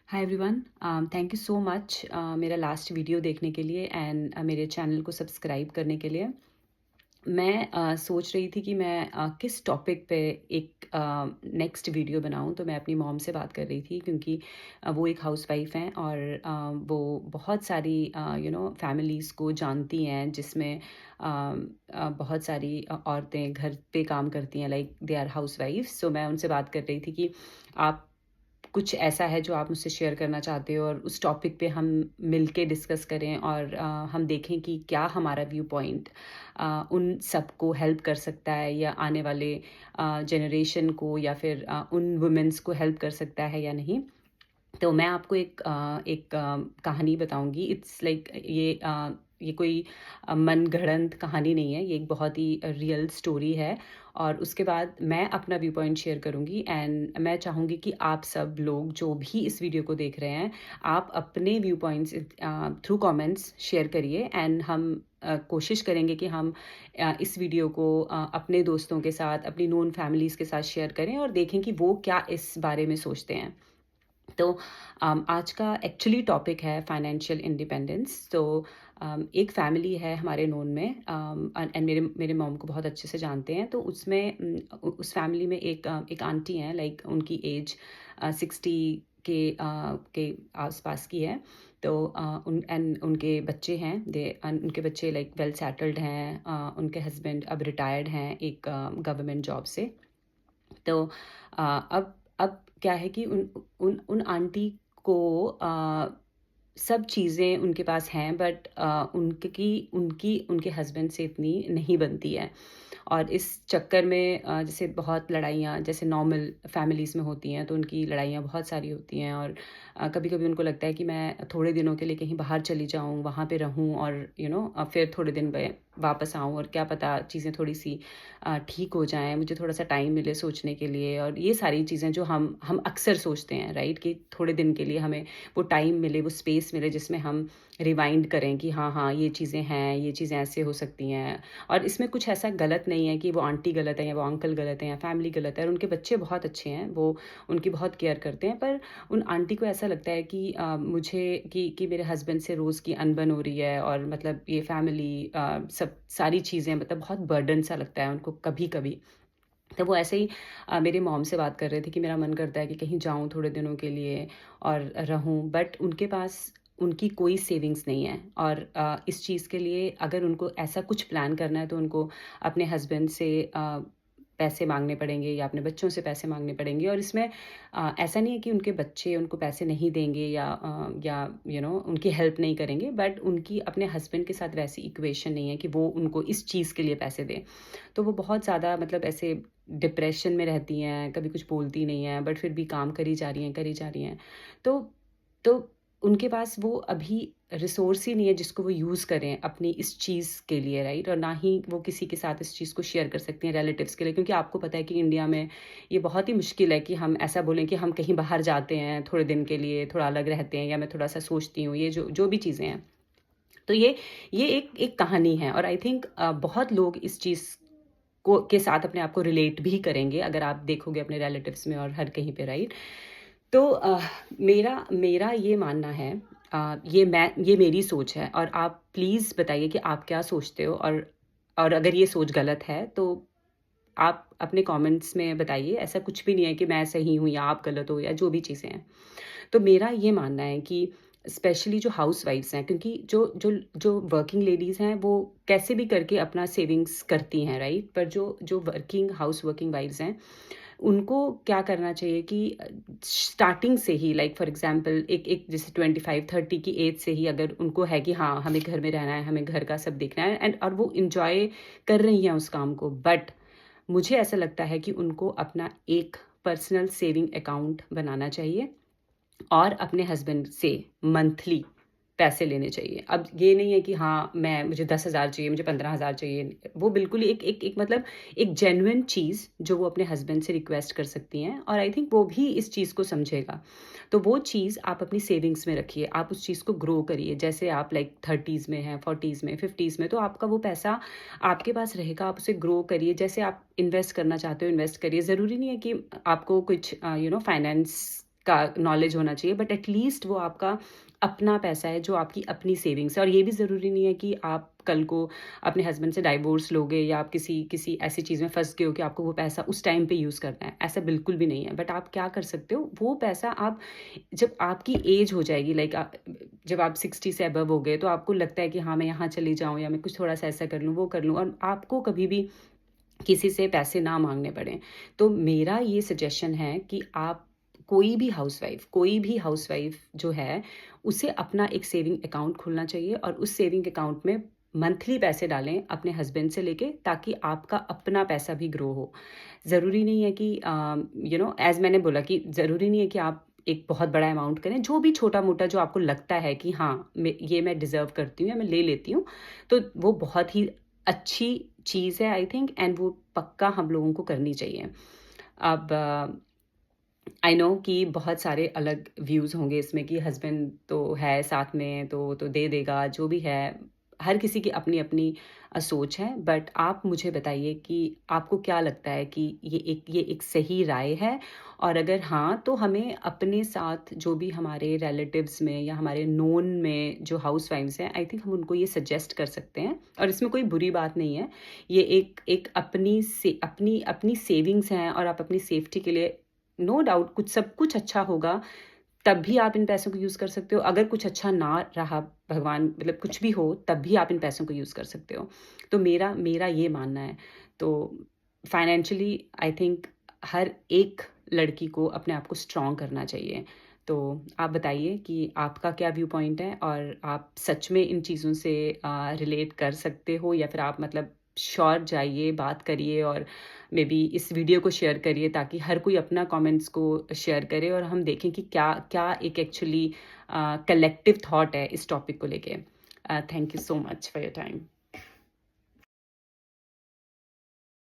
Hi everyone, thank you so much मेरा last video देखने के लिए एंड मेरे चैनल को सब्सक्राइब करने के लिए। मैं सोच रही थी कि मैं किस टॉपिक पे एक नेक्स्ट वीडियो बनाऊं, तो मैं अपनी मॉम से बात कर रही थी क्योंकि वो एक हाउसवाइफ हैं और वो बहुत सारी फैमिलीज़ को जानती हैं जिसमें बहुत सारी औरतें घर पे काम करती हैं, लाइक दे आर हाउसवाइफ्स। सो मैं उनसे बात कर रही थी कि आप कुछ ऐसा है जो आप मुझसे शेयर करना चाहते हो और उस टॉपिक पे हम मिलके डिस्कस करें और हम देखें कि क्या हमारा व्यू पॉइंट उन सबको हेल्प कर सकता है या आने वाले जनरेशन को या फिर उन वुमेन्स को हेल्प कर सकता है या नहीं। तो मैं आपको एक कहानी बताऊँगी। इट्स लाइक ये कोई मनगढ़ंत कहानी नहीं है, ये एक बहुत ही रियल स्टोरी है और उसके बाद मैं अपना व्यू पॉइंट शेयर करूँगी एंड मैं चाहूँगी कि आप सब लोग जो भी इस वीडियो को देख रहे हैं, आप अपने view points through comments share करिए एंड हम कोशिश करेंगे कि हम इस वीडियो को अपने दोस्तों के साथ, अपनी नोन फैमिलीज़ के साथ शेयर करें और देखें कि वो क्या इस बारे में सोचते हैं। तो आज का एक्चुअली टॉपिक है फाइनेंशियल इंडिपेंडेंस। तो एक फैमिली है हमारे नोन में एंड मेरे मेरे मॉम को बहुत अच्छे से जानते हैं। तो उसमें उस फैमिली में एक आंटी हैं, लाइक उनकी एज 60 के आसपास की है। तो उनके बच्चे हैं, उनके बच्चे लाइक वेल सेटल्ड हैं। उनके हस्बैंड अब रिटायर्ड हैं एक गवर्नमेंट जॉब से। तो अब क्या है कि उन उन उन आंटी को सब चीज़ें उनके पास हैं, बट उनकी उनकी उनके हस्बैंड से इतनी नहीं बनती है और इस चक्कर में जैसे बहुत लड़ाइयाँ जैसे नॉर्मल फैमिलीज़ में होती हैं, तो उनकी लड़ाइयाँ बहुत सारी होती हैं और कभी-कभी उनको लगता है कि मैं थोड़े दिनों के लिए कहीं बाहर चली जाऊँ, वहाँ पे रहूँ और फिर थोड़े दिन में वापस आऊँ और क्या पता चीज़ें थोड़ी-सी ठीक हो जाएँ, मुझे थोड़ा-सा टाइम मिले सोचने के लिए और ये सारी चीज़ें जो हम अक्सर सोचते हैं, राइट? कि थोड़े दिन के लिए हमें वो टाइम मिले, वो स्पेस मिले जिसमें हम रिवाइंड करें कि हाँ, हाँ, ये चीज़ें हैं, ये चीज़ें ऐसे हो सकती हैं। और इसमें कुछ ऐसा गलत नहीं है कि वो आंटी गलत है या वो अंकल गलत हैं या फैमिली गलत है, और उनके बच्चे बहुत अच्छे हैं, वो उनकी बहुत केयर करते हैं। पर उन आंटी को ऐसा लगता है कि मुझे कि मेरे हस्बैंड से रोज़ की अनबन हो रही है और मतलब ये फैमिली सब सारी चीज़ें मतलब बहुत बर्डन सा लगता है उनको कभी-कभी। तो वो ऐसे ही मेरे मॉम से बात कर रहे थे कि मेरा मन करता है कि कहीं जाऊँ थोड़े दिनों के लिए और रहूँ, बट उनके पास उनकी कोई सेविंग्स नहीं है और इस चीज़ के लिए अगर उनको ऐसा कुछ प्लान करना है तो उनको अपने हस्बैंड से पैसे माँगने पड़ेंगे या अपने बच्चों से पैसे माँगने पड़ेंगे। और इसमें ऐसा नहीं है कि उनके बच्चे उनको पैसे नहीं देंगे या उनकी हेल्प नहीं करेंगे, बट उनकी अपने हस्बैंड के साथ वैसी इक्वेशन नहीं है कि वो उनको इस चीज़ के लिए पैसे दें। तो वो बहुत ज़्यादा मतलब ऐसे डिप्रेशन में रहती हैं, कभी कुछ बोलती नहीं हैं, बट फिर भी काम करी जा रही हैं, करी जा रही हैं। तो तो उनके पास वो अभी रिसोर्स ही नहीं है जिसको वो यूज़ करें अपनी इस चीज़ के लिए, राइट? और ना ही वो किसी के साथ इस चीज़ को शेयर कर सकती हैं रिलेटिव्स के लिए, क्योंकि आपको पता है कि इंडिया में ये बहुत ही मुश्किल है कि हम ऐसा बोलें कि हम कहीं बाहर जाते हैं थोड़े दिन के लिए, थोड़ा अलग रहते हैं या मैं थोड़ा-सा सोचती हूँ, ये जो जो भी चीज़ें हैं। तो ये एक एक कहानी है और आई थिंक बहुत लोग इस चीज़ को के साथ अपने आप को रिलेट भी करेंगे अगर आप देखोगे अपने रिलेटिव्स में और हर कहीं पे, राइट? तो मेरा मेरा ये मानना है, ये मेरी सोच है और आप प्लीज़ बताइए कि आप क्या सोचते हो और अगर ये सोच गलत है तो आप अपने कमेंट्स में बताइए। ऐसा कुछ भी नहीं है कि मैं सही हूँ या आप गलत हो या जो भी चीज़ें हैं। तो मेरा ये मानना है कि स्पेशली जो हाउसवाइफ्स हैं, क्योंकि जो जो जो वर्किंग लेडीज़ हैं वो कैसे भी करके अपना सेविंग्स करती हैं, राइट? पर जो जो वर्किंग वाइफ्स हैं, उनको क्या करना चाहिए कि स्टार्टिंग से ही, लाइक फॉर एग्जांपल एक एक जैसे 25-30 की एज से ही अगर उनको है कि हाँ, हमें घर में रहना है, हमें घर का सब देखना है एंड और वो एन्जॉय कर रही हैं उस काम को, बट मुझे ऐसा लगता है कि उनको अपना एक पर्सनल सेविंग अकाउंट बनाना चाहिए और अपने हस्बैंड से मंथली पैसे लेने चाहिए। अब ये नहीं है कि हाँ, मुझे 10,000 चाहिए, मुझे 15,000 चाहिए। वो बिल्कुल ही एक मतलब एक जेन्युइन चीज़ जो वो अपने हस्बैंड से रिक्वेस्ट कर सकती हैं और आई थिंक वो भी इस चीज़ को समझेगा। तो वो चीज़ आप अपनी सेविंग्स में रखिए, आप उस चीज़ को ग्रो करिए। जैसे आप लाइक 30s में हैं, 40s में, 50s में, तो आपका वो पैसा आपके पास रहेगा, आप उसे ग्रो करिए। जैसे आप इन्वेस्ट करना चाहते हो, इन्वेस्ट करिए। ज़रूरी नहीं है कि आपको कुछ फाइनेंस का नॉलेज होना चाहिए, बट एटलीस्ट वो आपका अपना पैसा है, जो आपकी अपनी सेविंग्स है। और ये भी ज़रूरी नहीं है कि आप कल को अपने हस्बैंड से डाइवोर्स लोगे या आप किसी किसी ऐसी चीज़ में फँस गए हो कि आपको वो पैसा उस टाइम पे यूज़ करना है, ऐसा बिल्कुल भी नहीं है। बट आप क्या कर सकते हो, वो पैसा आप जब आपकी एज हो जाएगी, लाइक जब आप 60 से अबव हो गए, तो आपको लगता है कि हाँ, मैं यहाँ चली जाऊँ या मैं कुछ थोड़ा-सा ऐसा कर लूँ, वो कर लूँ, और आपको कभी भी किसी से पैसे ना माँगने पड़ें। तो मेरा ये सजेशन है कि आप कोई भी हाउसवाइफ़ जो है, उसे अपना एक सेविंग अकाउंट खोलना चाहिए और उस सेविंग अकाउंट में मंथली पैसे डालें अपने हस्बैंड से लेके, ताकि आपका अपना पैसा भी ग्रो हो। ज़रूरी नहीं है कि ऐज़ मैंने बोला कि ज़रूरी नहीं है कि आप एक बहुत बड़ा अमाउंट करें, जो भी छोटा-मोटा जो आपको लगता है कि हाँ, मैं डिज़र्व करती हूँ या मैं ले लेती हूँ, तो वो बहुत ही अच्छी चीज़ है आई थिंक, एंड वो पक्का हम लोगों को करनी चाहिए। अब आई नो कि बहुत सारे अलग व्यूज़ होंगे इसमें कि हस्बैंड तो है साथ में, तो दे देगा, जो भी है। हर किसी की अपनी-अपनी सोच है, बट आप मुझे बताइए कि आपको क्या लगता है कि ये एक सही राय है? और अगर हाँ, तो हमें अपने साथ जो भी हमारे रिलेटिव्स में या हमारे नोन में जो हाउसवाइफ्स हैं, आई थिंक हम उनको ये सजेस्ट कर सकते हैं, और इसमें कोई बुरी बात नहीं है। ये एक एक अपनी अपनी सेविंग्स हैं, और आप अपनी सेफ्टी के लिए नो डाउट कुछ सब कुछ अच्छा होगा, तब भी आप इन पैसों को यूज़ कर सकते हो। अगर कुछ अच्छा ना रहा, भगवान मतलब कुछ भी हो, तब भी आप इन पैसों को यूज़ कर सकते हो। तो मेरा मेरा ये मानना है। तो फाइनेंशियली आई थिंक हर एक लड़की को अपने आप को स्ट्रॉन्ग करना चाहिए। तो आप बताइए कि आपका क्या व्यू पॉइंट है, और आप सच में इन चीज़ों से रिलेट कर सकते हो, या फिर आप मतलब श्योर जाइए, बात करिए, और मे बी इस वीडियो को शेयर करिए, ताकि हर कोई अपना कमेंट्स को शेयर करे और हम देखें कि क्या क्या एक एक्चुअली कलेक्टिव थॉट है इस टॉपिक को लेके। Thank you so much for your time.